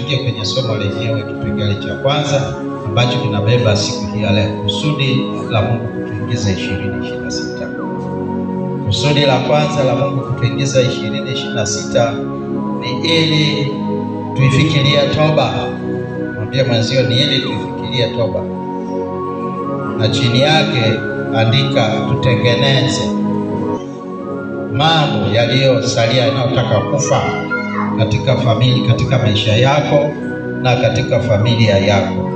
tuje kwenye somo lenyewe, kipengele cha kwanza ambacho kinabeba siku hii ya leo, kusudi la Mungu kutuingiza 2026. Kusudi la kwanza la Mungu kutuingiza 2026 ni ili tuifikirie toba. Mwambie mwenzio, ni ili tuifikirie toba, na chini yake andika tutengeneze mambo yaliyosalia yanayotaka kufa katika familia, katika maisha yako na katika familia yako.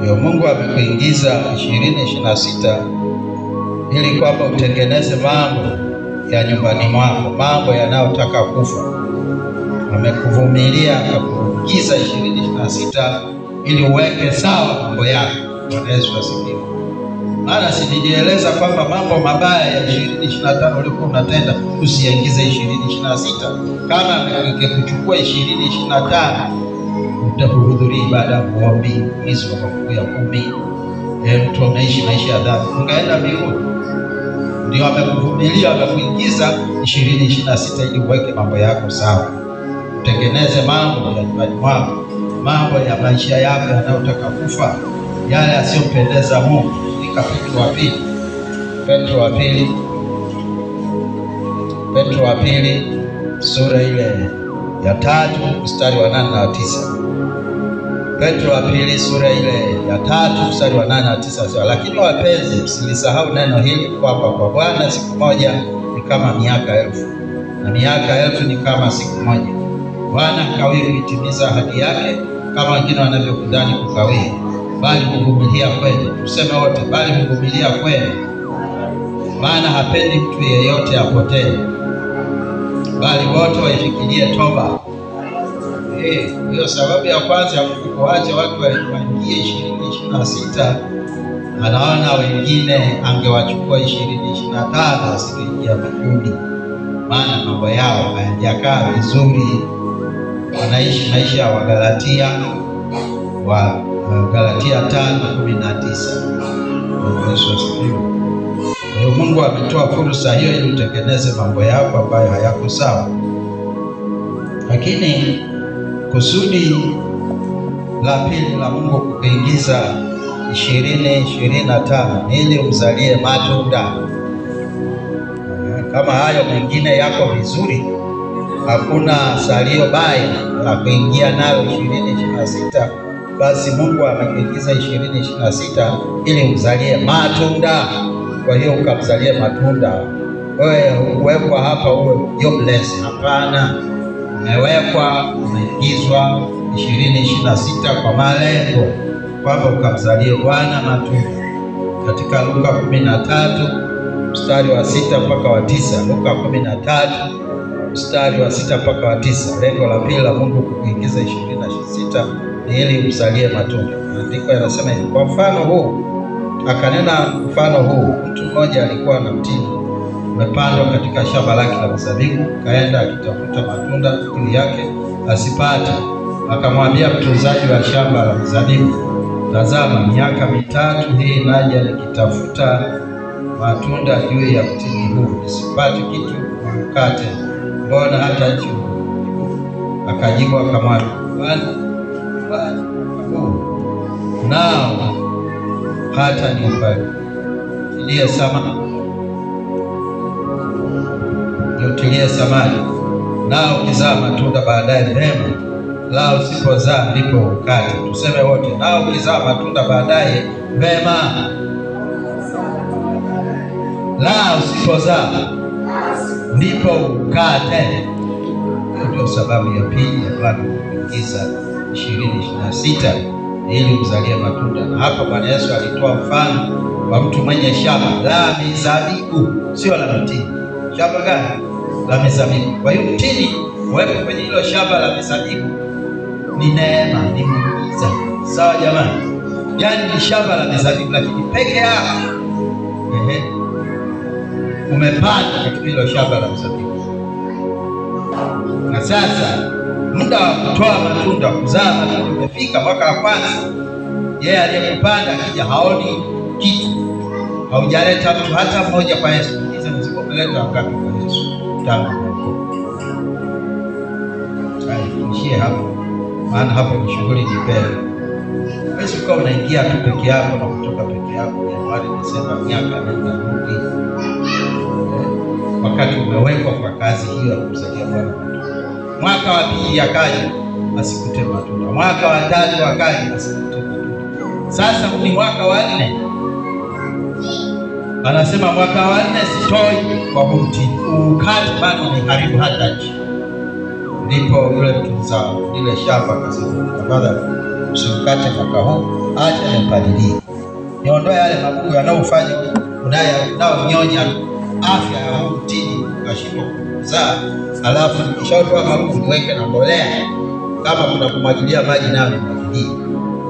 Ndio Mungu amekuingiza 2026 ili kwamba utengeneze mambo ya nyumbani mwako, mambo yanayotaka kufa. Amekuvumilia akakuingiza 2026 ili uweke sawa mambo yako. Bwana Yesu asifiwe. Maana sinijieleza kwamba mambo mabaya ya 2025 ulikuwa unatenda usiingize 2026. Kama angekuchukua 2025 utakuhudhuria ibada ya maombi mwezi wa Mungu ya 10, mtu anaishi maisha ya dhambi, ungeenda mbinguni. Ndio amekuvumilia akakuingiza 2026 ili uweke mambo yako sawa, utengeneze mambo ya nyumbani mwako, mambo ya maisha yako yanayotaka kufa, yale yasiyompendeza Mungu. Petro wa pili sura ile ya 3 mstari wa 8 na 9. Petro wa pili sura ile ya 3 mstari wa 8 na 9. Lakini wapenzi, msilisahau neno hili kwamba kwa Bwana siku moja ni kama miaka 1000 na miaka 1000 ni kama siku moja. Bwana hakawii kuitimiza ahadi yake kama wengine wanavyokudhani kukawia, bali huvumilia kweli. Tuseme wote, bali huvumilia kweli. Maana hapendi mtu yeyote apotee, bali wote waifikirie toba. Hiyo sababu ya kwanza ya Mungu kuacha watu waingie 2026. Anaona wengine angewachukua 2025 wasingeingia mbinguni, maana mambo yao hayajakaa vizuri. Wanaishi maisha ya Wagalatia wa Galatia 5:19. Yesu asifiwe. Mungu ametoa fursa hiyo ili utengeneze mambo yako ambayo hayako sawa. Lakini kusudi la pili la Mungu kukuingiza 2025 ni ili umzalie matunda. Kama hayo mengine yako vizuri, hakuna salio baya la kuingia nayo 2026, basi Mungu amekuingiza 2026 ili umzalie matunda. Kwa hiyo ukamzalie matunda. Wewe uwekwa hapa uwe jobless, hapana. Umewekwa, umeingizwa 2026 kwa malengo kwamba ukamzalie Bwana matunda. Katika Luka 13 mstari wa 6 mpaka wa 9. Luka 13 mstari wa 6 mpaka wa 9. Lengo la pili la Mungu kukuingiza 2026 ni ili umzalie matunda. Maandiko yanasema hivi, kwa mfano huu akanena mfano huu, mtu mmoja alikuwa na mtini umepandwa katika shamba lake la mizabibu, kaenda akitafuta matunda juu yake asipate. Akamwambia mtunzaji wa shamba la mizabibu, tazama, miaka 3 hii naja nikitafuta matunda juu ya mtini huu, nisipate kitu mkate, mbona hata nchi? Akajibu akamwambia, Bwana, nao hata niutilie samani, nao ukizaa matunda baadaye mema, la usipozaa ndipo ukate. Tuseme wote, nao ukizaa matunda baadaye mema, la usipozaa ndipo ukate. Hiyo ndio sababu ya pili ya Bwana kuingiza 2026 ili umzalie matunda. Na hapa Bwana Yesu alitoa mfano wa mtu mwenye shamba la mizabibu, sio la mtini. Shamba gani? La mizabibu. Kwa hiyo mtini uwepo kwenye hilo shamba la mizabibu ni neema, ni muujiza. Sawa jamani? Yaani ni shamba la mizabibu, lakini peke yako umepanda katika hilo shamba la mizabibu. Na sasa muda wa kutoa matunda, kuzaa matunda umefika. Mwaka wa kwanza yeye aliyekupanda akija haoni kitu, haujaleta mtu hata mmoja kwa Yesu. Hizo mzigo umeleta wakati kwa Yesu tangu tuishie hapo, maana hapo ni shughuli nyepesi. Wewe ukawa unaingia tu peke yako na kutoka peke yako, Januari, Desemba, miaka nenda rudi, wakati umewekwa kwa kazi hiyo ya kumsaidia Bwana. Mwaka wa pili akaja asikute matunda, mwaka wa tatu akaja asikute matunda. Sasa ni mwaka wa 4, anasema mwaka wa 4 sitoi kwa mti ukate, bado ni karibu hata nchi. Ndipo yule mtunza lile shamba akasema, tafadhali usikate mwaka huu, acha nipalilie, niondoe yale magugu yanayofanya unaonyonya afya ya huu mtini ukashindwa kuzaa, alafu nikishaotoa magugu niweke na mbolea, kama kuna kumwagilia maji nayo nimwagilie.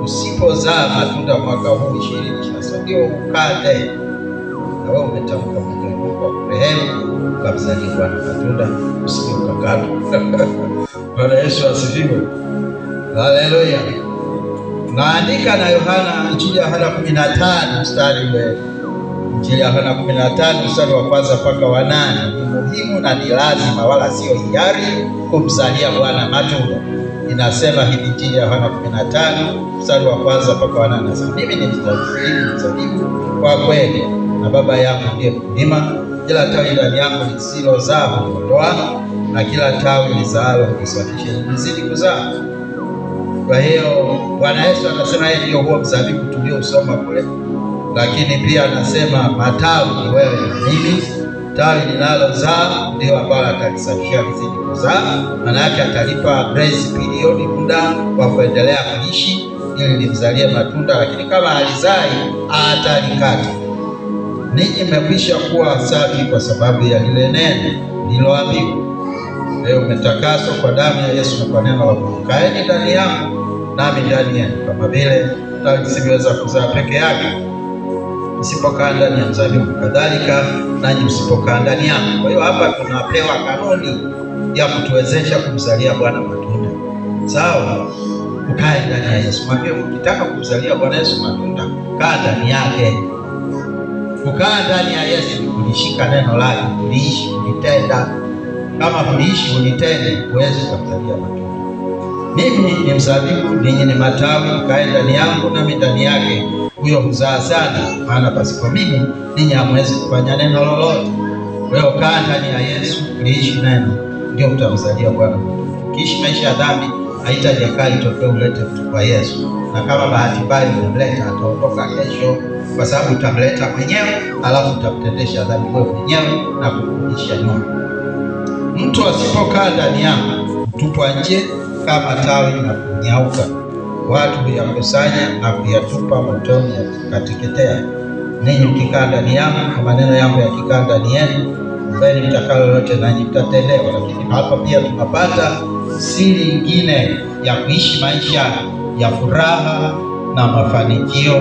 Usipozaa matunda mwaka huu 2027 ndio ukate. Na wewe umetamka mwenyewe kwa kurehemu, ukamzalia Bwana matunda, usije ukakata. Bwana Yesu asifiwe. Haleluya. Naandika na Yohana, Injili ya Yohana 15 mstari ule, Injili ya Yohana 15 mstari wa kwanza mpaka wa 8. Ni muhimu na ni lazima, wala sio hiari, kumzalia Bwana matunda. Inasema hivi, Injili ya Yohana 15 mstari wa kwanza mpaka wa 8, nasema, mimi ni mzabibu kwa kweli, na Baba yangu ndiye mkulima. Kila tawi ndani yangu lisilozaa huliondoa, na kila tawi lizaalo hulisafisha ili lizidi kuzaa. Kwa hiyo Bwana Yesu anasema yeye ndio huo mzabibu tuliousoma kule, lakini pia anasema matawi ni wewe na mimi. Tawi linalozaa ndio ambalo atalisafisha lizidi kuzaa, maana yake atalipa grace period, muda wa kuendelea kuishi ili limzalie matunda, lakini kama halizai atalikata. Ninyi mmekwisha kuwa safi kwa sababu ya lile neno nililoambiwa. Leo umetakaswa kwa damu ya Yesu na kwa neno la Mungu. Kaeni ndani yangu nami ndani yenu, kama vile tawi lisivyoweza kuzaa peke yake msipokaa ndani ya mzabibu, kadhalika nanyi msipokaa ndani yangu. Kwa hiyo hapa tunapewa kanuni ya kutuwezesha kumzalia Bwana matunda. Sawa, ukae ndani ya Yesu. Mwambie, ukitaka kumzalia Bwana Yesu matunda, kaa ndani yake. Kukaa ndani ya Yesu ni kulishika neno lake, kuliishi, kulitenda. Kama kuliishi, kulitende, huwezi kumzalia matunda. Mimi ni mzabibu, ninyi ni matawi. Kae ndani yangu nami ndani yake, huyo huzaa sana, maana pasipo mimi ninyi hamwezi kufanya neno lolote. Wewe kaa ndani ya Yesu, kuliishi neno, ndio utamzalia Bwana matunda. Ukiishi maisha ya dhambi, haitajakaa itokee ulete mtu kwa Yesu, na kama bahati mbaya umemleta, ataondoka kesho, kwa sababu utamleta mwenyewe, alafu utamtendesha dhambi wewe mwenyewe na kurudisha nyuma. Mtu asipokaa ndani yangu hutupwa nje kama tawi na kunyauka, watu huyakusanya na kuyatupa motoni yakateketea. Ninyi mkikaa ndani yangu na maneno yangu yakikaa ndani yenu, ombeni mtakalo lolote nanyi mtatendewa. Lakini hapa pia tunapata siri nyingine ya kuishi maisha ya furaha na mafanikio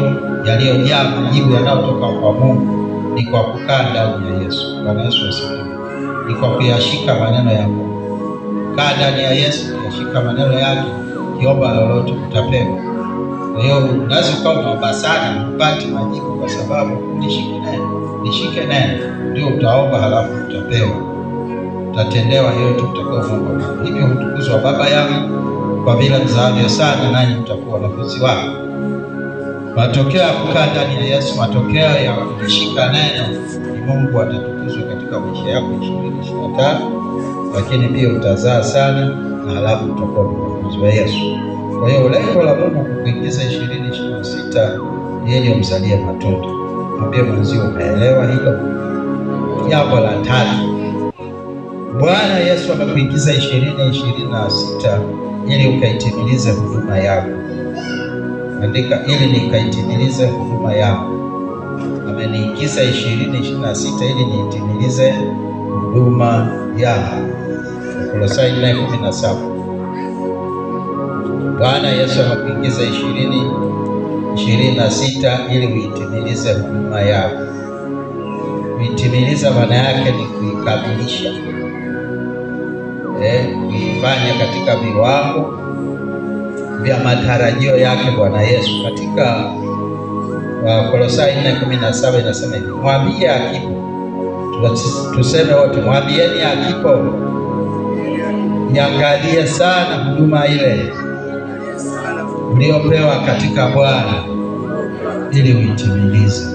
yaliyojaa majibu yanayotoka kwa Mungu, ni kwa kukaa ndani ya Yesu. Bwana Yesu asifiwe. Ni kwa kuyashika maneno ya Mungu. Kaa ndani ya Yesu, kuyashika maneno yake, kiomba lolote utapewa. Kwa hiyo unaweza ukawa unaomba sana upate majibu, kwa sababu nishike neno, ndio utaomba halafu utapewa, utatendewa yote utakayoomba. Hivyo hutukuzwa Baba yangu kwa vile mzaavyo sana, nanyi mtakuwa wanafunzi wangu. Matokeo ya kukaa ndani ya Yesu, matokeo ya kushika neno, ni Mungu atatukuzwa katika maisha yako 2025, lakini pia utazaa sana na halafu utakuwa mwanafunzi wa Yesu. Kwa hiyo lengo la Mungu kukuingiza 2026 ili umzalie matunda. Mwambie mwenzio, umeelewa hilo? Jambo la 3, Bwana Yesu amekuingiza 2026 ili ukaitimilize huduma yako. Andika, ili nikaitimilize huduma yako. Ameniingiza 2026 ili niitimilize huduma yako. Kolosai 4:17. Bwana Yesu amekuingiza 2026 ili uitimilize huduma yako. Kuitimiliza maana yake ni kuikamilisha, kuifanya katika viwango vya matarajio yake Bwana Yesu. Katika Kolosai 4:17 inasema hivi, mwambie Akipo, tuseme wote, mwambieni Akipo Iangalie sana huduma ile uliopewa katika Bwana ili uitimilize.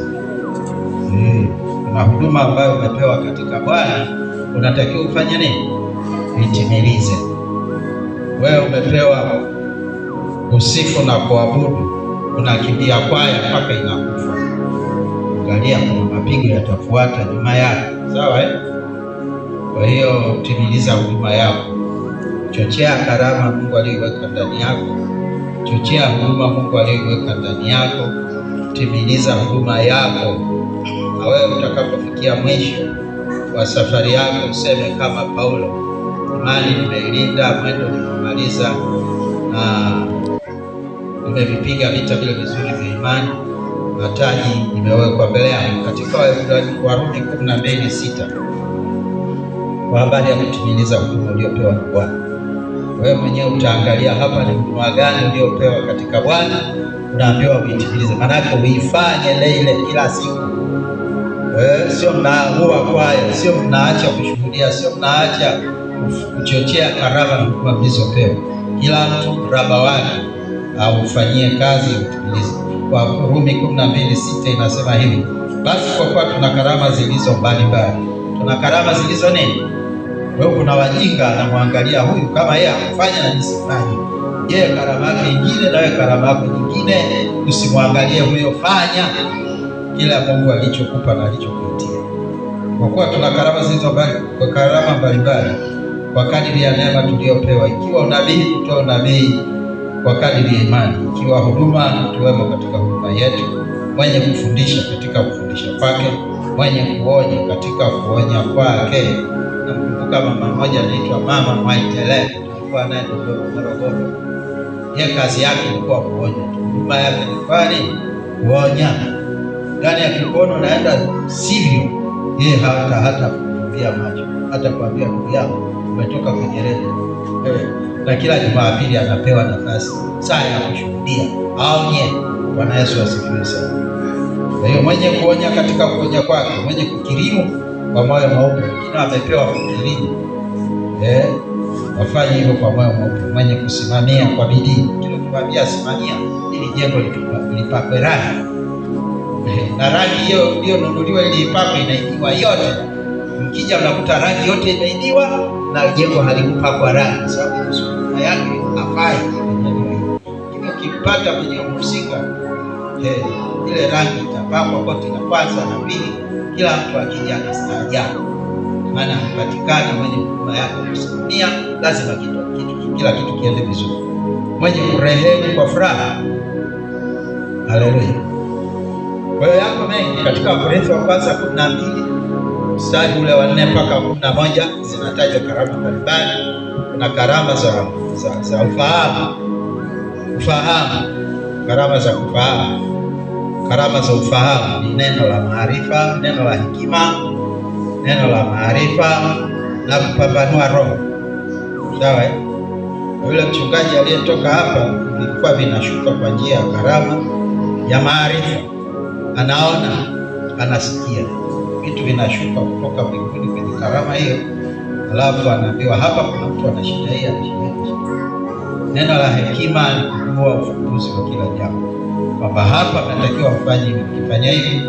Kuna huduma ambayo umepewa katika Bwana, unatakiwa ufanye nini? Uitimilize. Wewe umepewa kusifu na kuabudu, unakimbia kwaya mpaka inakufa. Angalia, kuna mapigo yatafuata nyuma yake, sawa eh? Kwa hiyo timiliza huduma yako, chochea karama Mungu aliyoiweka ndani yako, chochea huduma Mungu aliyoiweka ndani yako, timiliza huduma yako, na wewe utakapofikia mwisho wa safari yako useme kama Paulo, imani nimeilinda, mwendo nimemaliza, na nimevipiga vita vile vizuri vya imani, na taji nimewekwa mbele yangu. Katika Warumi 12:6 kwa habari ya kutimiliza huduma uliopewa na Bwana. Wewe mwenyewe utaangalia hapa ni huduma gani uliopewa katika Bwana, unaambiwa uitimilize. Maana yake uifanye ile kila siku. Sio mnaua kwaya, sio mnaacha kushuhudia, sio mnaacha kuchochea karama na huduma mlizopewa. Kila mtu raba wake aufanyie kazi ya utimilizi. Kwa Warumi 12:6 inasema hivi: basi kwa kuwa tuna karama zilizo mbalimbali. Tuna karama zilizo nini? Wewe kuna wajinga anamwangalia huyu kama yeye akufanya na nisifanye. Je, karama yake nyingine na wewe karama yako nyingine, usimwangalie huyo, fanya kila Mungu alichokupa na alichokuitia. Kwa kuwa tuna karama zilizo mbalimbali, kwa karama mbalimbali kwa kadiri ya neema tuliyopewa. Ikiwa unabii, tutoe unabii kwa kadiri ya imani. Ikiwa huduma, tuwemo katika huduma yetu. Mwenye kufundisha katika kufundisha kwake, mwenye kuonya katika kuonya kwake. Nakumbuka mama mmoja anaitwa Mama Mwaitele, tulikuwa naye Morogoro. Yeye kazi yake ilikuwa kuonya. Huduma yake ilikuwa ni kuonya. Ndani ya kikono naenda sivyo, yeye hata kuambia macho, hata kuambia ndugu yako umetoka kwenye redio. Na kila Jumapili anapewa nafasi saa ya kushuhudia, aonye. Bwana Yesu asifiwe sana. Kwa hiyo mwenye kuonya katika kuonya kwake, mwenye kukirimu kwa moyo mweupe. Wengine wamepewa kukirimu, wafanye hivyo kwa moyo mweupe. Mwenye kusimamia kwa bidii. Kile kumwambia simamia ili jengo lipakwe rangi, na rangi hiyo iliyonunuliwa ili ipakwe inaidiwa yote. Mkija mnakuta rangi yote imeidiwa na jengo halikupakwa rangi, sababu sura yake hafai. Hivyo ukipata kwenye mhusika, ile rangi itapakwa kote, la kwanza na pili. Kila mtu akija anastaajabu, maana anapatikana mwenye huduma yake kusimamia. Lazima kila kitu kiende vizuri. Mwenye kurehemu kwa furaha. Haleluya. Kwa hiyo yako mengi katika Wakorintho wa kwanza 12 mstari ule wa 4 mpaka 11 zinatajwa karama mbalimbali. Kuna karama za ufahamu, karama za kufahamu. Karama za ufahamu ni neno la maarifa, neno la hekima, neno la maarifa na kupambanua roho. Sawa eh? Yule mchungaji aliyetoka hapa vilikuwa vinashuka kwa njia ya karama ya maarifa. Anaona, anasikia vitu vinashuka kutoka mbinguni kwenye karama hiyo, alafu anaambiwa hapa kuna mtu ana shida hii, ana shida hii. Neno la hekima ni kujua ufumbuzi wa kila jambo, kwamba hapa natakiwa ufanye hivi, ukifanya hivi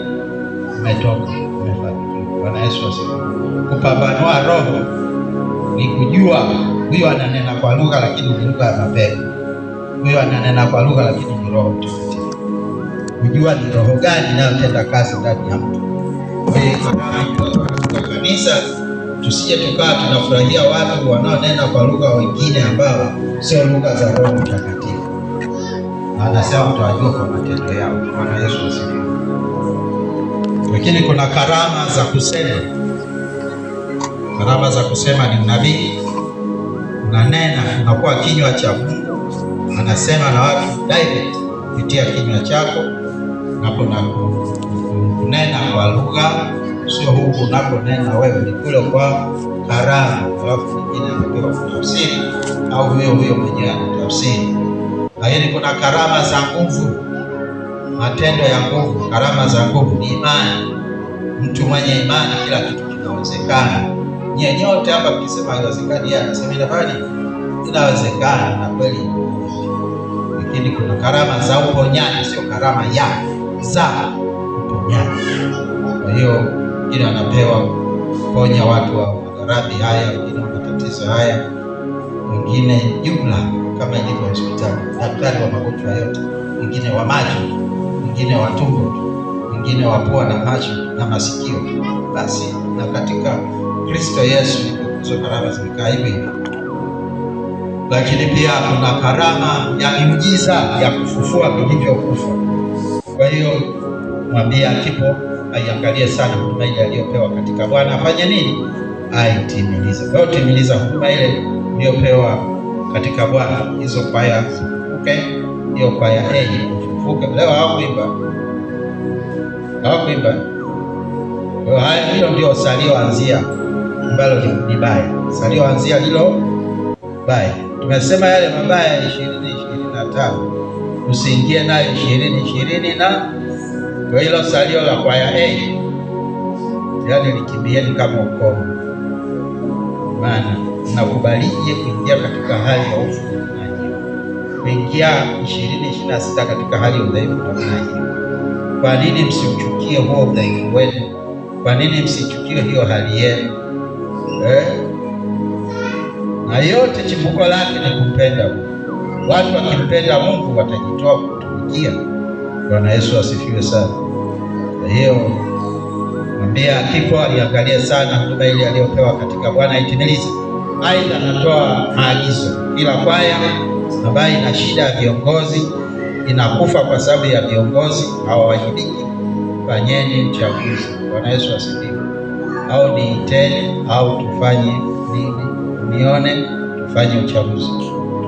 umetoka, umefanikiwa. Bwana Yesu asifiwe. Kupambanua roho ni kujua huyo ananena kwa lugha lakini ni lugha ya mapepo, huyo ananena kwa lugha lakini ni Roho Mtakatifu. Kujua ni roho gani inayotenda kazi ndani ya mtu. Kwa hiyo katika kanisa tusije tukawa tunafurahia watu wanaonena kwa lugha wengine ambao sio lugha za Roho Mtakatifu. Na anasema mtawajua kwa matendo yao. Bwana Yesu asifiwe. Lakini kuna karama za kusema. Karama za kusema ni unabii. Unanena, unakuwa kinywa cha Mungu, anasema na watu direct kupitia kinywa chako. Na kuna kunena kwa lugha, sio huku unaponena wewe, ni kule kwa karama. Alafu nyingine anapewa kutafsiri au huyo mwenyewe anatafsiri. Lakini kuna karama za nguvu, matendo ya nguvu. Karama za nguvu ni imani. Mtu mwenye imani kila kitu kinawezekana. nyenyote hapa mkisema haiwezekani, yeye anasema inawezekana, na kweli. Lakini kuna karama za uponyaji, sio karama za uponyaji. Kwa hiyo wengine wanapewa ponya watu wa maradhi haya, wengine wa matatizo haya, wengine jumla kama ilivyo hospitali, daktari wa magonjwa yote, wengine wa macho, wengine wa tumbo, wengine wa pua na macho na masikio. Basi na katika Kristo Yesu hizo karama zimekaa hivi. Lakini pia kuna karama ya miujiza ya kufufua vilivyokufa. Kwa hiyo mwambie Akipo aiangalie sana huduma ile aliyopewa katika Bwana, afanye nini? Aitimilize. Kwa hiyo timiliza huduma ile iliyopewa katika Bwana. Hizo kwaya zifufuke, hiyo kwaya ifufuke. Leo hawakuimba. Kwa haya hilo ndio salioanzia ambalo ni baya. Salioanzia hilo baya. Tumesema yale mabaya 20-25 usiingie nayo 20-20 na kwa hilo salio la kwaya yaani likimbieni kama ukomo. Maana nakubalije kuingia katika hali ya hofu na hiyo, kuingia 20-26 katika hali ya udhaifu na hiyo? Kwa nini msiuchukie huo udhaifu wenu? Kwa nini msichukie hiyo hali yenu? Na yote chimbuko lake ni kumpenda Mungu. Watu wakimpenda Mungu watajitoa kutumikia. Bwana Yesu asifiwe sana. Kwa hiyo mwambie Akipo aliangalie sana huduma ile aliyopewa katika Bwana itimilize. Aidha natoa maagizo, kila kwaya ambayo ina shida ya viongozi, inakufa kwa sababu ya viongozi hawawajibiki, fanyeni uchaguzi. Bwana Yesu asifiwe. Au niiteni au tufanye nini, nione tufanye uchaguzi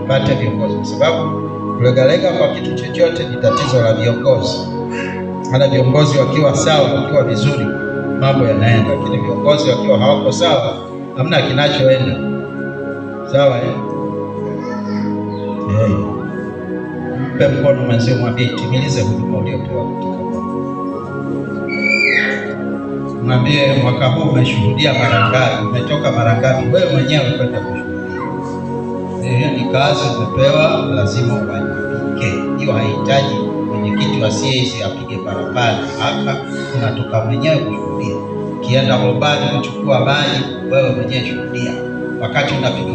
tupate viongozi, kwa sababu kulegalega kwa kitu chochote ni tatizo la viongozi. Hata viongozi wakiwa sawa, wakiwa vizuri, mambo yanaenda, lakini viongozi wakiwa hawako sawa, hamna kinachoenda sawa. Mpe mkono mwenzio, mwambie timilize huduma uliyopewa katika Bwana. Mwambie mwaka huu umeshuhudia mara ngapi, umetoka mara ngapi wewe mwenyewe kwenda kushuhudia. Hiyo ni kazi umepewa, lazima uwajibike. Hiyo haihitaji mwenyekiti wa CAC apige parapanda. Hapa unatoka mwenyewe kushuhudia. Ukienda Holbani kuchukua maji, wewe mwenyewe shuhudia. Wakati unapika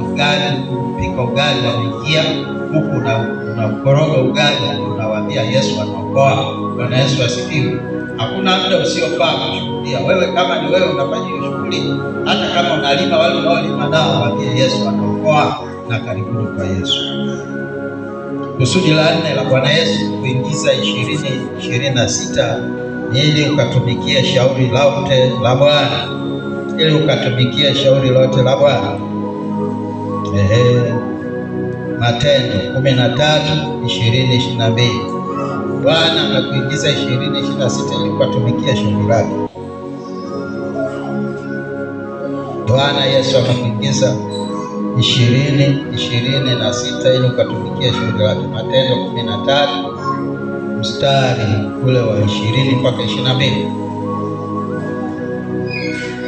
ugali wameingia huku unakoroga ugali, unawaambia Yesu anaokoa. Bwana Yesu asifiwe. Hakuna muda usiofaa kushuhudia. Wewe kama ni wewe unafanya hiyo shughuli, hata kama unalima, wale unaolima nao waambie Yesu anaokoa na karibuni kwa Yesu. Kusudi la 4 la Bwana Yesu kuingiza 20-26 ili ukatumikie shauri lote la Bwana. Ili ukatumikie shauri lote la Bwana. Matendo 13:20-22. Bwana amekuingiza 20-26 ili ukatumikie shauri lake. Bwana Yesu amekuingiza 20-26 ili ukatumikia shauri lake. Matendo 13 mstari ule wa 20 mpaka 22.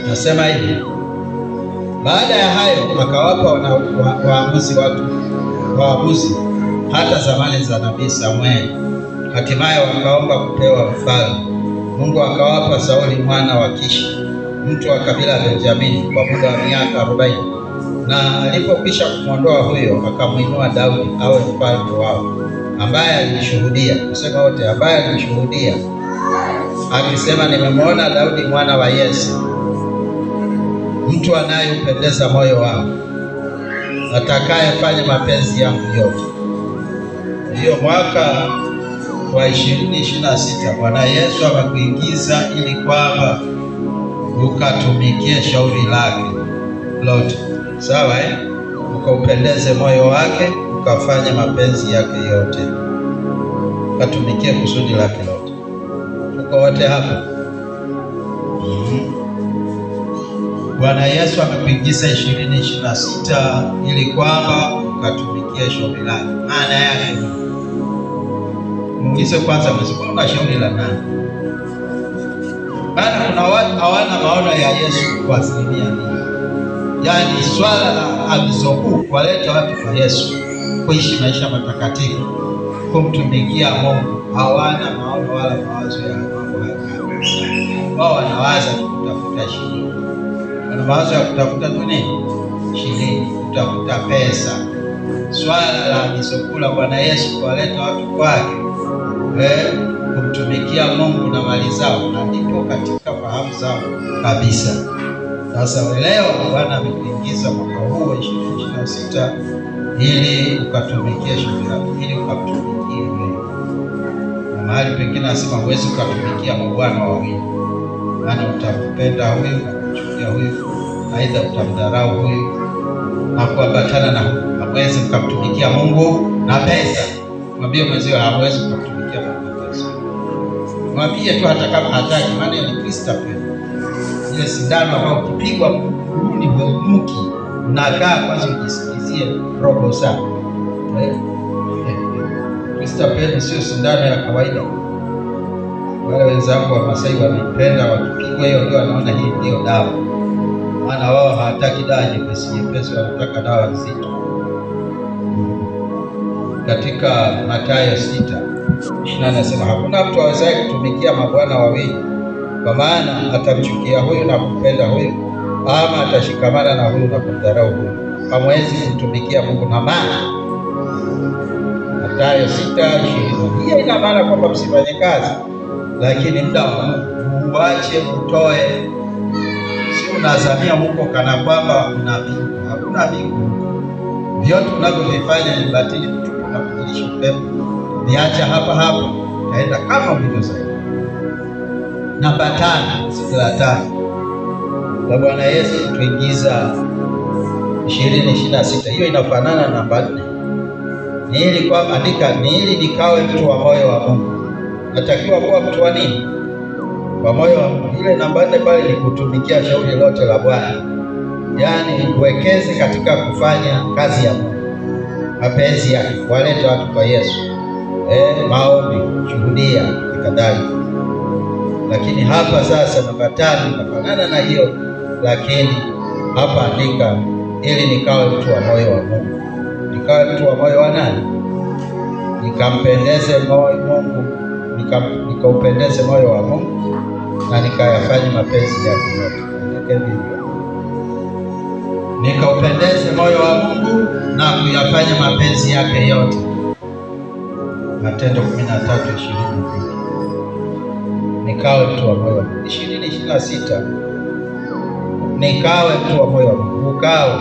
Nasema hivi: baada ya hayo akawapa waamuzi hata zamani za nabii Samueli. Hatimaye wakaomba kupewa mfalme. Mungu akawapa Sauli mwana wa Kishi, mtu wa kabila la Benjamini, kwa muda wa miaka 40. Na alipokwisha kumwondoa huyo, akamwinua Daudi awe mfalme wao, ambaye alishuhudia, kusema wote, ambaye alishuhudia akisema, nimemwona Daudi mwana wa Yese, mtu anayependeza moyo wangu, atakayefanya mapenzi yangu yote. Hiyo mwaka wa 20-26 Bwana Yesu amekuingiza ili kwamba ukatumikie shauri lake lote. Sawa ukaupendeze moyo wake, ukafanya mapenzi yake yote, ukatumikie kusudi lake lote. Tuko wote hapa. Bwana Yesu amekuingiza 20-26 ili kwamba ukatumikie shauri lake. Maana yake muulize kwanza, msikuona shauri la nani? Maana kuna watu hawana maono ya Yesu kwa asilimia mia. yaani swala la agizo kuu kuwaleta watu kwa Yesu, kuishi maisha matakatifu, kumtumikia Mungu. Hawana maono wala mawazo ya mambo haya. Wao wanawaza kutafuta shilingi, wana mawazo ya kutafuta nini? Shilingi, kutafuta pesa. Swala la agizo kuu la Bwana Yesu kuwaleta watu kwake, kumtumikia Mungu na mali zao, ndipo katika fahamu zao kabisa. Sasa leo Bwana amekuingiza mwaka huu 2026 ili ukatumikie shughuli yako, ili ukamtumikie yeye. Na mahali pengine anasema huwezi ukatumikia mabwana wawili, maana utampenda huyu na kumchukia huyu, aidha utamdharau huyu na kuambatana na huyu. Hamwezi mkamtumikia Mungu na pesa. Mwambie mwenzio hamwezi kumtumikia Mungu na pesa. Mwambie tu hata kama hataki, maana ni Kristo pia. Ile sindano ambayo ukipigwa mguuni huemuki, unakaa kwanza ujisikizie robo saa. Kristo pia sio sindano ya kawaida. Wale wenzangu wa Masai wanaipenda, wakipigwa hiyo ndio wanaona hii ndio dawa. Maana wao hawataki dawa nyepesi, wanataka dawa nzito. Katika Mathayo 6:28 anasema hakuna mtu awezaye kutumikia mabwana wawili, kwa maana atamchukia huyu na kumpenda huyu, ama atashikamana na huyu na kumdharau huyu. Hamwezi kumtumikia Mungu na mali. Mathayo 6:20. Hiyo ina maana kwamba msifanye kazi, lakini muda wa Mungu uache, utoe. Si unazamia huko kana kwamba una mbingu. Hakuna mbingu. Vyote unavyovifanya ni batili, mtupu na kujilisha upepo. Niacha hapa taenda kama ulivyosema. Namba 5, siku la 5 la Bwana Yesu kutuingiza 2026. Hiyo inafanana na namba 4. Ni ili kwamba andika, ni ili nikawe mtu wa moyo wa Mungu. Natakiwa kuwa mtu wa nini? Wa moyo wa Mungu. Ile namba 4 pale ni kutumikia shauri lote la Bwana. Yaani uwekeze katika kufanya kazi ya Mungu, mapenzi yake, kuwaleta watu kwa Yesu, maombi, shuhudia na kadhalika. Lakini hapa sasa namba 5 inafanana na hiyo, lakini hapa andika ili nikawe mtu wa moyo wa Mungu. Nikawe mtu wa moyo wa nani? Nikampendeze Mungu, nikaupendeze moyo wa Mungu na nikayafanye mapenzi yake yote. Nikaupendeze moyo wa Mungu na kuyafanya mapenzi yake yote. Matendo 13:22. Nikawe mtu wa moyo wa Mungu. 2026 nikawe mtu wa moyo wa Mungu. Ukawe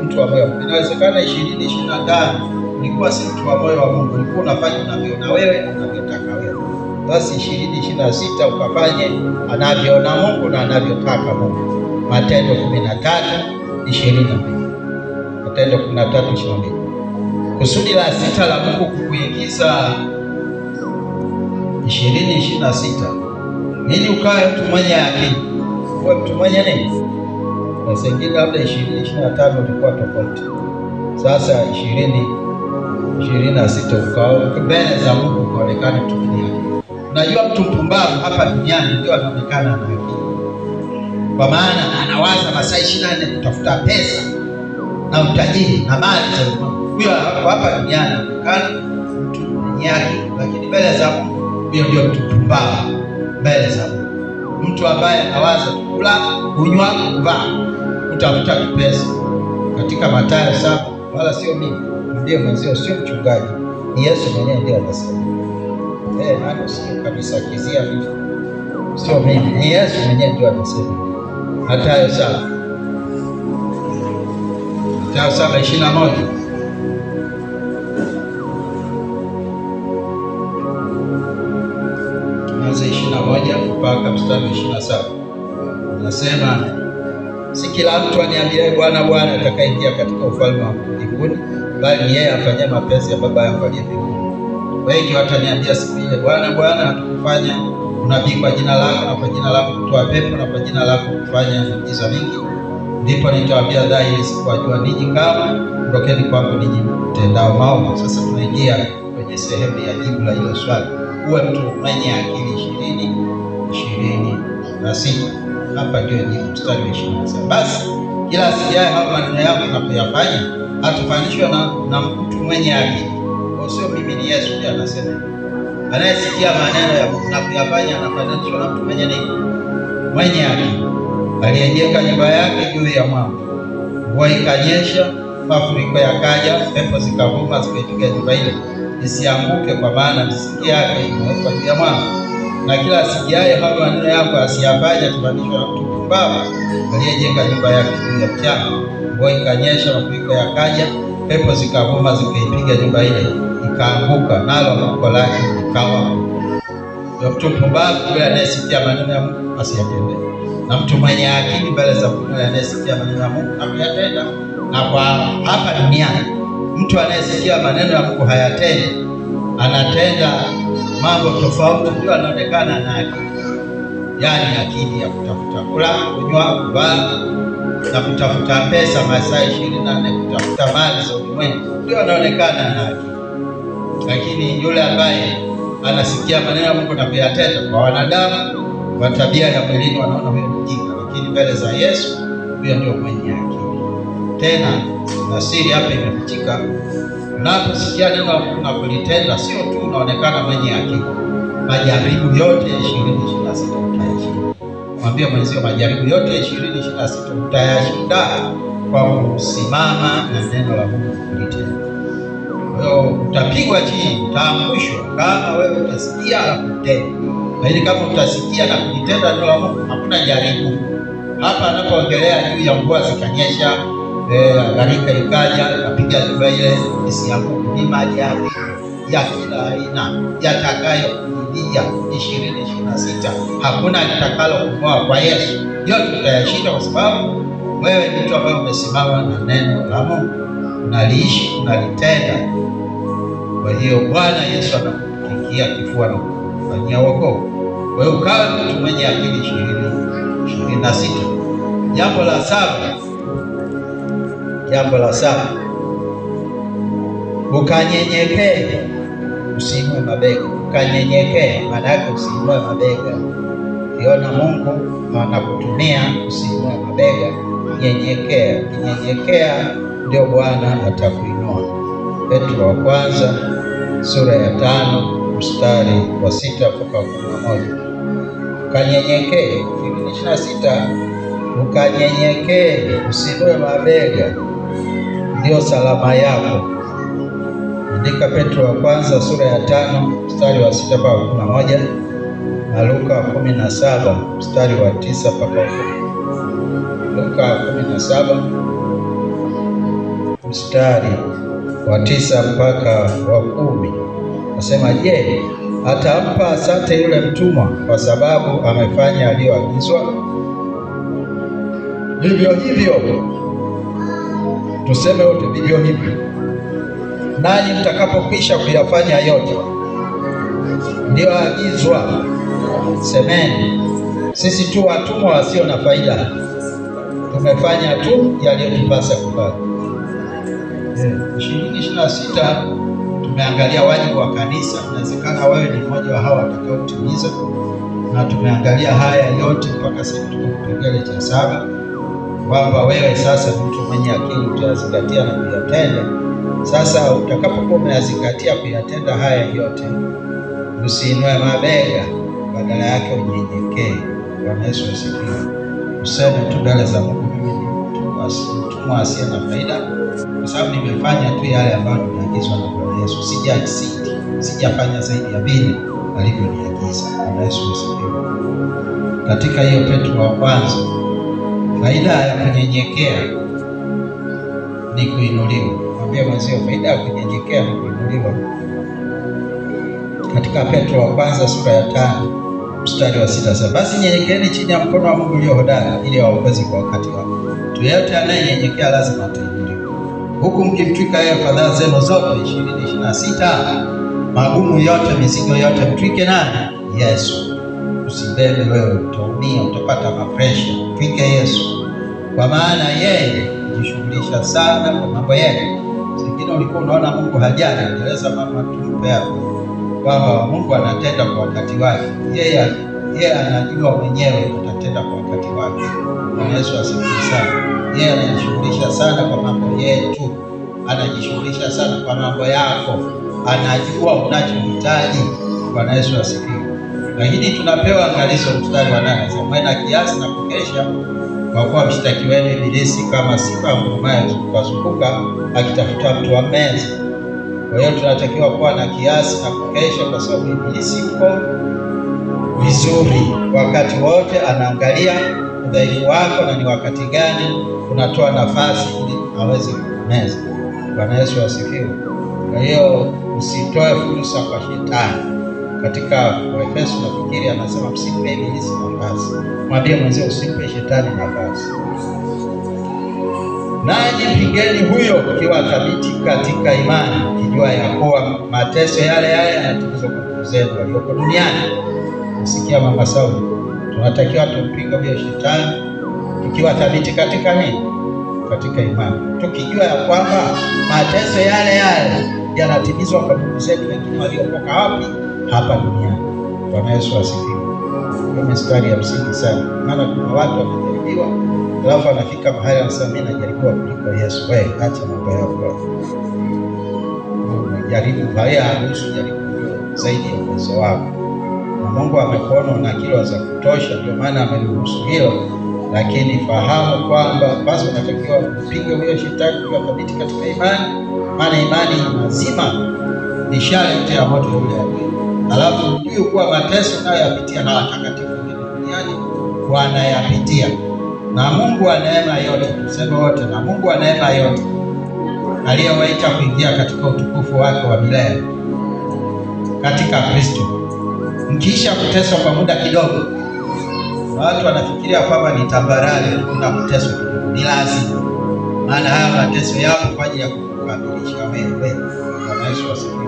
mtu wa moyo wa Mungu. Inawezekana 2025 nilikuwa si mtu wa moyo wa Mungu, nilikuwa unafanya unavyoona wewe, unavyotaka wewe. Basi 2026 ukafanye anavyoona Mungu na anavyotaka Mungu. Matendo 13:22. Matendo 13:22. Kusudi la 6 la Mungu kukuingiza 2026 ili ukawe mtu mwenye akili. Uwe mtu mwenye nini? Na sengine labda 2025 ulikuwa tofauti. Sasa 2026 ukawe mbele za Mungu, ukaonekana mtu mwenye akili. Unajua mtu mpumbavu hapa duniani ndio anaonekana na akili, kwa maana anawaza masaa 24 kutafuta pesa na utajiri na mali za ulimwengu. Huyo hapa duniani anaonekana mtu mwenye akili, lakini mbele za Mungu huyo ndio mtu mpumbavu mbele za Mungu. Mtu ambaye anawaza kula, kunywa, kuvaa, kutafuta pesa. Katika Mathayo 7, wala sio mimi ndiye mwenzio, sio mchungaji, ni Yesu mwenyewe ndiye anasema. Nani sio kabisa kizia mimi, sio mimi, ni Yesu mwenyewe ndiye anasema. Mathayo 7:21. Tuanze 21 mpaka mstari 27. Nasema, si kila mtu aniambiaye Bwana Bwana atakayeingia katika ufalme wa mbinguni, bali ni yeye afanyaye mapenzi ya Baba yangu aliye mbinguni. Wengi wataniambia siku ile, Bwana Bwana, hatukufanya unabii kwa jina lako, na kwa jina lako kutoa pepo, na kwa jina lako kufanya miujiza mingi? Ndipo nitawaambia dhahiri, sikuwajua ninyi kamwe, ondokeni kwangu ninyi mtendao maovu. Sasa tunaingia kwenye sehemu ya jibu la hilo swali. Uwe mtu mwenye akili 2026. Hapa ndio jibu, mstari wa 27. Basi ila asikiaye hayo maneno yangu na kuyafanya atafananishwa na mtu mwenye akili. Kwa sio mimi, ni Yesu ndiye anasema. Anayesikia maneno ya Mungu na kuyafanya anafananishwa na mtu mwenye nini? Mwenye akili, aliyejenga nyumba yake juu ya mwamba. Mvua ikanyesha, mafuriko yakaja, pepo zikavuma zikaipiga nyumba ile, isianguke, kwa maana misingi yake imewekwa juu ya mwamba. Na kila asikiaye hayo maneno yangu asiyafanye atafananishwa na mtu mpumbavu aliyejenga nyumba yake juu ya mchanga. Mvua ikanyesha, mafuriko yakaja, pepo zikavuma zikaipiga nyumba ile, ikaanguka, nalo anguko lake likawa. Ndio mtu mpumbavu yule anayesikia maneno ya Mungu asiyatende, na mtu mwenye akili mbele za Mungu anayesikia maneno ya Mungu na kuyatenda. Na kwa hapa duniani mtu anayesikia maneno ya Mungu hayatendi, anatenda mambo tofauti, ndio anaonekana na akili. Yaani akili ya kutafuta kula, kunywa, kuvaa na kutafuta pesa masaa 24, kutafuta mali za ulimwengu, ndio anaonekana na akili. Lakini yule ambaye anasikia maneno ya Mungu na kuyatenda, kwa wanadamu kwa tabia ya mwilini wanaona huyo mjinga, lakini mbele za Yesu huyo ndio mwenye akili. Tena na siri hapa imefichika. Unaposikia neno la Mungu na kulitenda, sio tu unaonekana mwenye akili. Majaribu yote 2026 utayashinda. Mwambie mwenzio, majaribu yote 2026 utayashinda kwa kusimama na neno la Mungu kulitenda. Kwa hiyo utapigwa chini, utaangushwa kama wewe utasikia na kutenda. Lakini kama utasikia na kulitenda neno la Mungu, hakuna jaribu. Hapa anapoongelea juu ya mvua zikanyesha, gharika ikaja, kapiga nyumba ile isianguke, ni majaribu ya kila aina yatakayokujia 2026. Hakuna litakalo kumoa kwa Yesu. Yote tutayashinda kwa sababu wewe ni mtu ambaye umesimama na neno la Mungu, unaliishi, unalitenda. Kwa hiyo Bwana Yesu anakupigia kifua na kufanyia wokovu. Kwa hiyo ukawe mtu mwenye akili 2026. Jambo la saba, ukanyenyekee, usiinue mabega. Ukanyenyekee maana yake usiinue mabega. Ukiona Mungu anakutumia, usiinue mabega, nyenyekea. Ukinyenyekea ndio Bwana atakuinua. Petro wa kwanza sura ya 5 mstari wa 6 mpaka 11. Ukanyenyekee 2026, ukanyenyekee, usiinue mabega, ndio salama yako. Andika Petro wa kwanza sura ya 5 mstari wa 6 mpaka 11 na Luka 17 mstari wa 9 mpaka 10. Luka 17 mstari wa 9 mpaka wa 10. Nasema, je, atampa asante yule mtumwa kwa sababu amefanya aliyoagizwa? Vivyo hivyo, tuseme wote vivyo hivyo, nanyi mtakapokwisha kuyafanya yote ndiyoagizwa, semeni, sisi tu watumwa wasio na faida, tumefanya tu yaliyotupasa kufanya. 2026 tumeangalia wajibu wa kanisa. Inawezekana wewe ni mmoja wa hao watakaotimiza, na tumeangalia haya yote mpaka sasa tuko kipengele cha 7, kwamba wewe sasa mtu mwenye akili utayazingatia na kuyatenda. Sasa utakapokuwa umeyazingatia kuyatenda haya yote, usiinue mabega, badala yake unyenyekee. Bwana Yesu asifiwe. Useme tu mbele za Mungu, mimi ni mtumwa asiye na faida, kwa sababu nimefanya tu yale ambayo nimeagizwa na Bwana Yesu. Sijafanya zaidi ya vile alivyoniagiza. Bwana Yesu asifiwe. Katika hiyo Petro wa kwanza, faida ya kunyenyekea ni kuinuliwa. Mwambie mwenzio, faida ya kunyenyekea ni kuinuliwa. Katika Petro wa kwanza sura ya 5 mstari wa 6, basi nyenyekeeni chini ya mkono wa Mungu ulio hodari, ili awaongoze kwa wakati wake. Mtu yeyote anayenyenyekea lazima atainuliwa, huku mkimtwika yeye fadhaa zenu zote. 2026, magumu yote, mizigo yote, mtwike nani? Yesu. Usibebe wewe, utaumia, utapata mapresha. Mtwike Yesu, kwa maana yeye hujishughulisha sana kwa mambo yake. Singine ulikuwa unaona Mungu hajali, endeleza mama tumpe hapo, kwamba Mungu anatenda kwa wakati wake. Yeye yeye anajua mwenyewe atatenda kwa wakati wake. Bwana Yesu asifiwe sana. Yeye anajishughulisha sana kwa mambo yetu, anajishughulisha sana kwa mambo yako, anajua unachohitaji. Bwana Yesu asifiwe. Lakini tunapewa angalizo, mstari wa 8 sema, mwe na kiasi na kukesha, kwa kuwa mshtaki wenu Ibilisi kama simba angurumaye kuzunguka akitafuta mtu ammeze. Kwa hiyo tunatakiwa kuwa na kiasi na kukesha, kwa sababu Ibilisi yuko vizuri wakati wote, anaangalia udhaifu wako na ni wakati gani unatoa nafasi ili aweze kumeza. Bwana Yesu asifiwe. Kwa hiyo usitoe fursa kwa shetani. Katika Waefeso nafikiri anasema msimpe Ibilisi nafasi. Mwambie mwenzio usimpe shetani nafasi. Nanyi mpingeni huyo mkiwa thabiti katika imani, kijua ya kuwa mateso yale yanatimizwa kwa ndugu zenu walioko duniani. Nasikia Mama Sauli, tunatakiwa tumpinge huyo shetani tukiwa thabiti katika nini? Katika imani, tukijua ya kwamba mateso yale yanatimizwa kwa ndugu zetu wengine waliokoka wapi? Hapa duniani. Bwana Yesu asifiwe. Hiyo mistari ya msingi sana, maana kuna watu wamejaribiwa, alafu anafika mahali anasema mimi najaribiwa kuliko Yesu. Wewe acha mambo yako, jaribu haya, haruhusu jaribu zaidi ya uwezo wako, na Mungu amekuona una kilo za kutosha, ndio maana ameruhusu hilo. Lakini fahamu kwamba basi unatakiwa kupinga huyo shetani kwa thabiti katika imani, maana imani inazima mishale yote ya moto ule. Alafu ujue kuwa mateso unayoyapitia na watakatifu duniani wanayapitia, na Mungu wa neema yote, tuseme wote, na Mungu wa neema yote aliyewaita kuingia katika utukufu wake wa milele katika Kristo. Mkiisha kuteswa kwa muda kidogo, watu wanafikiria kwamba ni tambarare, kuna kuteswa kidogo. Ni lazima, maana haya mateso yapo kwa ajili ya kukamilisha wewe. Bwana Yesu asifiwe.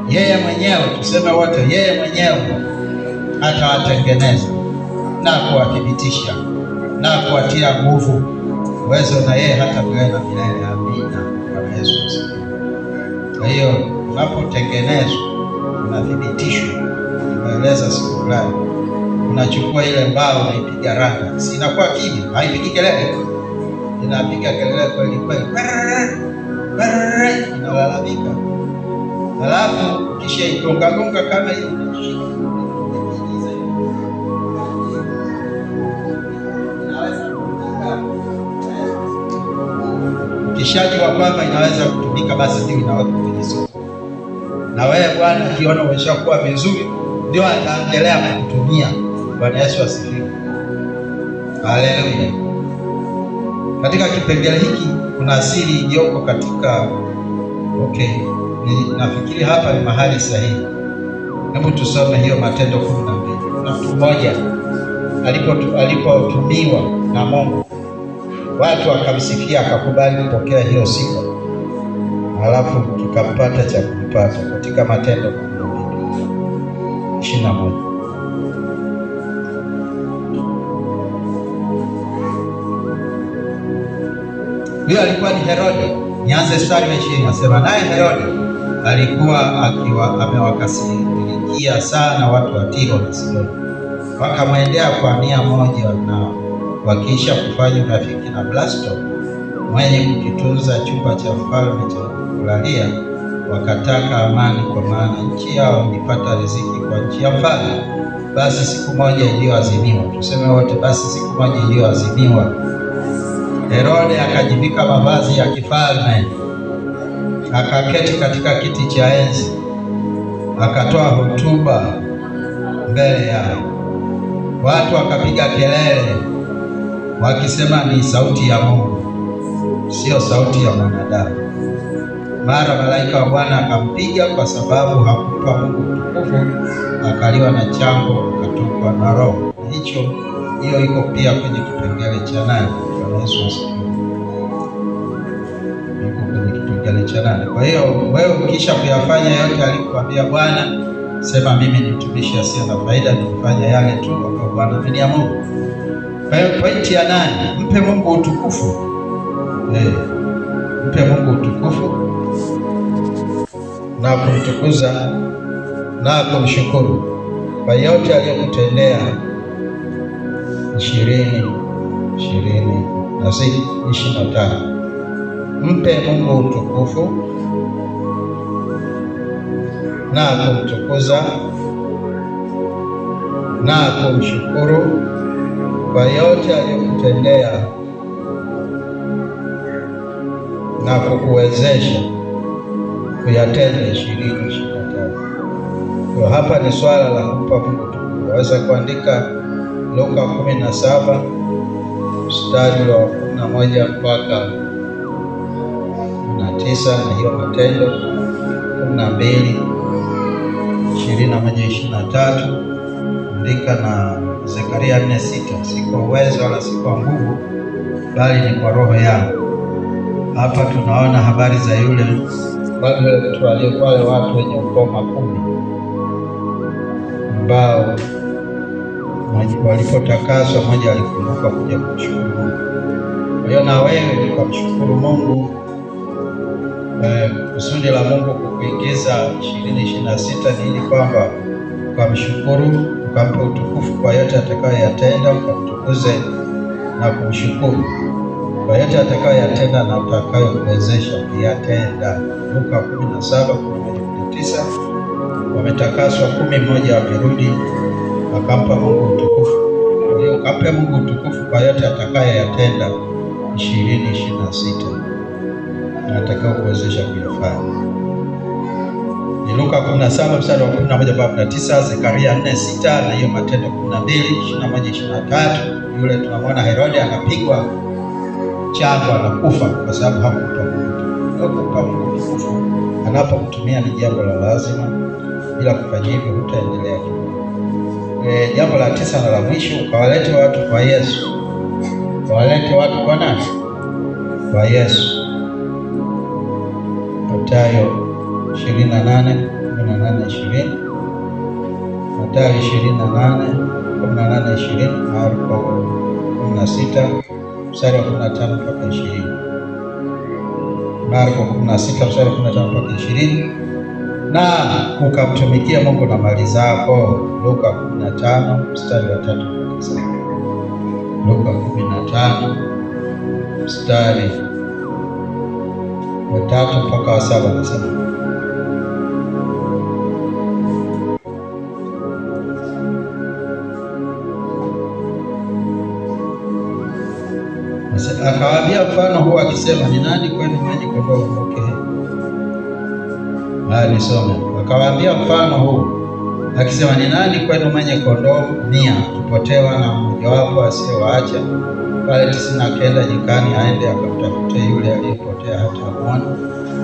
Yeye mwenyewe, tuseme wote, yeye mwenyewe atawatengeneza na kuwathibitisha na kuwatia nguvu uwezo, na yeye hata milele na milele. Amina. Bwana Yesu asifiwe. Kwa hiyo unapotengenezwa, unathibitishwa, nimeeleza siku fulani, unachukua ile mbao unaipiga randa, si inakuwa kimya, haipigi kelele, inapiga kelele kweli kweli, inalalamika. Halafu kisha igonga kama hivi, ukishajua kwamba inaweza kutumika, basi ndio inaweka kwenye soko. Na wewe Bwana ukiona umeshakuwa vizuri, ndio ataendelea kukutumia. Bwana Yesu asifiwe. Haleluya. Katika kipengele hiki kuna asili iliyoko katika nafikiri hapa ni mahali sahihi. Hebu tusome hiyo Matendo 12. Na mtu mmoja alipotumiwa na Mungu, watu wakamsifia, akakubali kupokea hiyo sifa, halafu tukampata cha kumpata katika Matendo 21. Huyo alikuwa ni Herode. Nianze mstari wa 20, nasema naye Herode alikuwa amewakasirikia sana watu wa Tiro na Sidoni, wakamwendea kwa nia moja, na wakiisha kufanya urafiki na Blasto mwenye kukitunza chumba cha mfalme cha kulalia, wakataka amani, kwa maana nchi yao ilipata riziki kwa nchi ya mfalme. Basi siku moja iliyoazimiwa, tuseme wote, basi siku moja iliyoazimiwa, Herode akajivika mavazi ya kifalme, akaketi katika kiti cha enzi, akatoa hotuba mbele yao. Watu wakapiga kelele wakisema, ni sauti ya Mungu, sio sauti ya mwanadamu. Mara malaika wa Bwana akampiga, kwa sababu hakupa Mungu utukufu, akaliwa na chango, akatokwa na roho. Hiyo iko pia kwenye kipengele cha 8. Yesu asifiwe. Iko kwenye kipengele cha 8. Kwa hiyo wewe ukisha kuyafanya yote alikwambia Bwana, sema mimi ni mtumishi asiye na faida, nifanye yale tu kwa Bwana ameniamuru. Kwa hiyo pointi ya 8, mpe Mungu utukufu. Mpe Mungu utukufu na kumtukuza na kumshukuru. kwa yote aliyokutendea 2025. Mpe Mungu utukufu na kumtukuza na kumshukuru kwa yote aliyokutendea na kukuwezesha kuyatenda 2025. Kwa hapa ni swala la kumpa Mungu utukufu. Waweza kuandika Luka 17 mstari wa 11 mpaka 19, na hiyo Matendo 12:21-23. Andika na Zekaria 4:6, si kwa uwezo wala si kwa nguvu, bali ni kwa Roho yangu. Hapa tunaona habari za yule mtu aliyekuwa wale watu wenye ukoma 10 ambao walipotakaswa mmoja alikumbuka kuja kumshukuru Mungu. Kwa hiyo na wewe ukamshukuru Mungu. Kusudi la Mungu kukuingiza 2026 ni ili kwamba ukamshukuru, ukampe utukufu kwa yote atakayoyatenda, ukamtukuze na kumshukuru kwa yote atakayoyatenda na utakayokuwezesha kuyatenda. Luka 17:19. Wametakaswa 11 wamerudi, wakampa Mungu utukufu. Kwa hiyo ukampe Mungu utukufu kwa yote atakayoyatenda 2026 na atakayokuwezesha kuyafanya. Ni Luka 17 mstari wa 11 mpaka 19, Zekaria 4:6, na hiyo Matendo 12:21-23. Yule tunamwona Herode anapigwa chango, anakufa kwa sababu hakumpa Mungu utukufu. Anapokutumia ni jambo la lazima, bila kufanya hivyo hutaendelea. Jambo la 9 na la mwisho, ukawalete watu kwa Yesu. Ukawalete watu kwa nani? Kwa Yesu. Mathayo 28:18-20, Mathayo 28:18-20, Marko 16 mstari wa 15 mpaka 20, Marko 16 mstari wa 15 mpaka 20, na ukamtumikia Mungu na mali zako. Luka 15 mstari wa 3 mpaka 7, Luka 15 mstari wa 3 mpaka wa 7 anasema, akawaambia mfano huu akisema, ni nani kwenu mwenye kondoo mke? Nisome. Akawaambia mfano huu akisema, ni nani kwenu mwenye kondoo 100 kupotewa na mmojawapo asiyewaacha wale 99 nyikani, aende akamtafute yule aliyepotea hata amwone,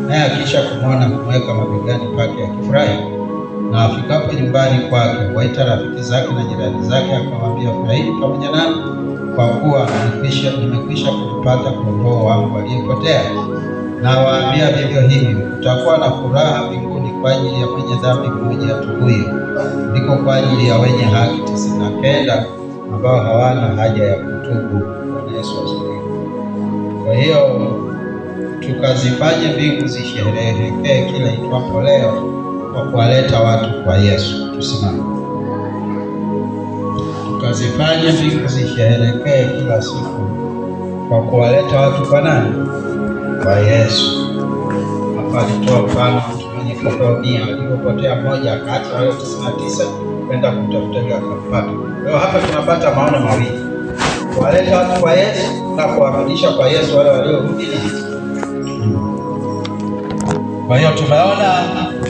naye akisha kumwona kumweka mabegani pake akifurahi. Na afikapo nyumbani kwake waita rafiki zake na jirani zake, akamwambia, furahini pamoja nami, kwa kuwa nimekwisha kumpata kondoo wangu aliyepotea. Na waambia vivyo hivyo, kutakuwa na furaha mbinguni kwa ajili ya mwenye dhambi mmoja atubuye, kuliko kwa ajili ya wenye haki 99 ambao hawana haja ya kutubu. Bwana Yesu asifiwe. Kwa hiyo tukazifanye mbingu zisherehekee kila itwapo leo kwa kuwaleta watu kwa Yesu. Tusimame. Tukazifanye mbingu zisherehekee kila siku kwa kuwaleta watu kwa nani? Kwa Yesu. Hapa alitoa mfano mtu mwenye kondoo 100 alipopotea mmoja, akaacha wale 99 kwenda kumtafuta yule akampata. Leo hapa tunapata maono mawili: kuwaleta watu kwa Yesu na kuwarudisha kwa Yesu wale waliorudi. Kwa hiyo tumeona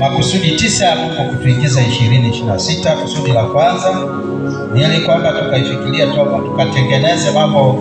makusudi 9 ya Mungu kutuingiza 2026. Kusudi la kwanza ni ili kwamba tukaifikiria toba, tukatengeneze mambo